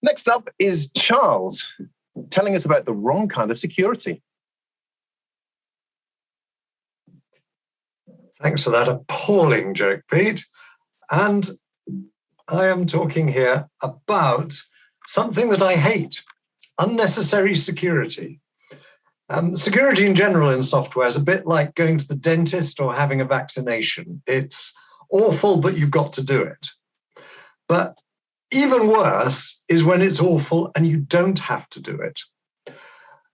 Next up is Charles, telling us about the wrong kind of security. Thanks for that appalling joke, Pete. And I am talking here about something that I hate, unnecessary security. Security in general in software is a bit like going to the dentist or having a vaccination. It's awful, but you've got to do it. But even worse is when it's awful and you don't have to do it.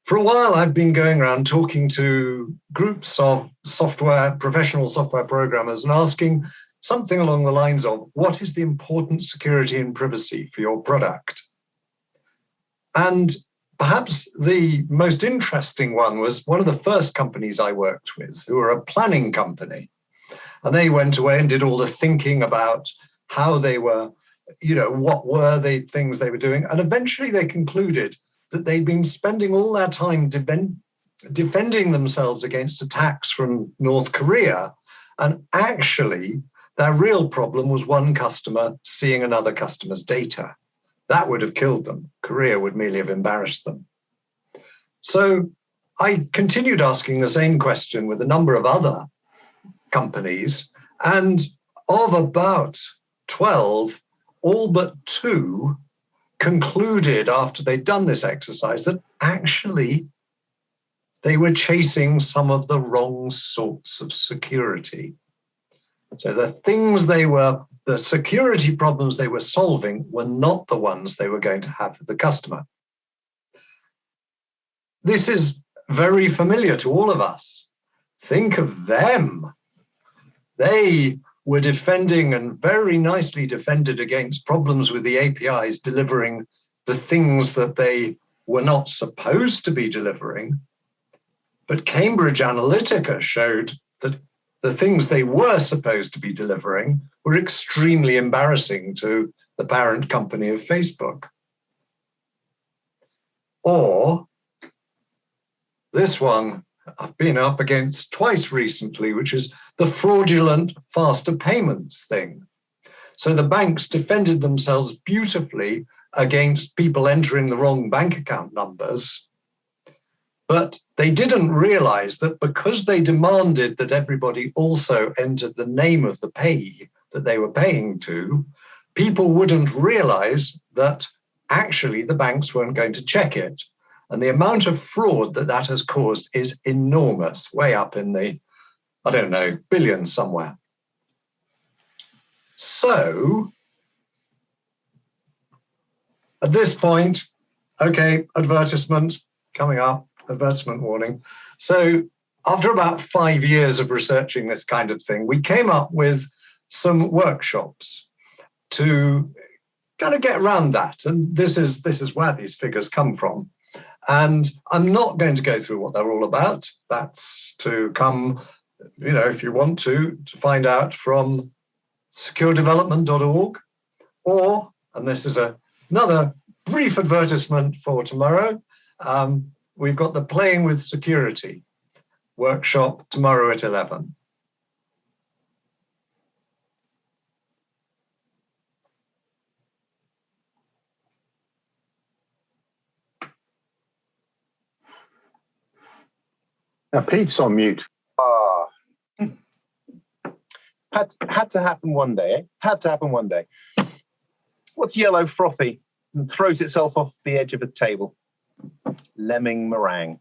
For a while, I've been going around talking to groups of professional software programmers and asking something along the lines of, what is the important security and privacy for your product? And perhaps the most interesting one was one of the first companies I worked with, who were a planning company. And they went away and did all the thinking about how they were, what were the things they were doing. And eventually they concluded that they'd been spending all their time defending themselves against attacks from North Korea. And actually, their real problem was one customer seeing another customer's data. That would have killed them. Korea would merely have embarrassed them. So I continued asking the same question with a number of other companies. And of about 12, all but 2 concluded after they'd done this exercise that actually they were chasing some of the wrong sorts of security. So the security problems they were solving were not the ones they were going to have with the customer. This is very familiar to all of us. Think of them. They were defending and very nicely defended against problems with the APIs delivering the things that they were not supposed to be delivering. But Cambridge Analytica showed that the things they were supposed to be delivering were extremely embarrassing to the parent company of Facebook. Or this one I've been up against twice recently, which is the fraudulent faster payments thing. So the banks defended themselves beautifully against people entering the wrong bank account numbers, but they didn't realize that because they demanded that everybody also entered the name of the payee that they were paying to, people wouldn't realize that actually the banks weren't going to check it. And the amount of fraud that has caused is enormous, way up in the, billions somewhere. So at this point, okay, advertisement coming up, advertisement warning. So after about 5 years of researching this kind of thing, we came up with some workshops to kind of get around that. And this is where these figures come from. And I'm not going to go through what they're all about. That's to come, if you want to find out from securedevelopment.org, or, and this is another brief advertisement for tomorrow, we've got the Playing with Security workshop tomorrow at 11. Now, Pete's on mute. Had to happen one day, eh? Had to happen one day. What's yellow, frothy, and throws itself off the edge of a table? Lemming meringue.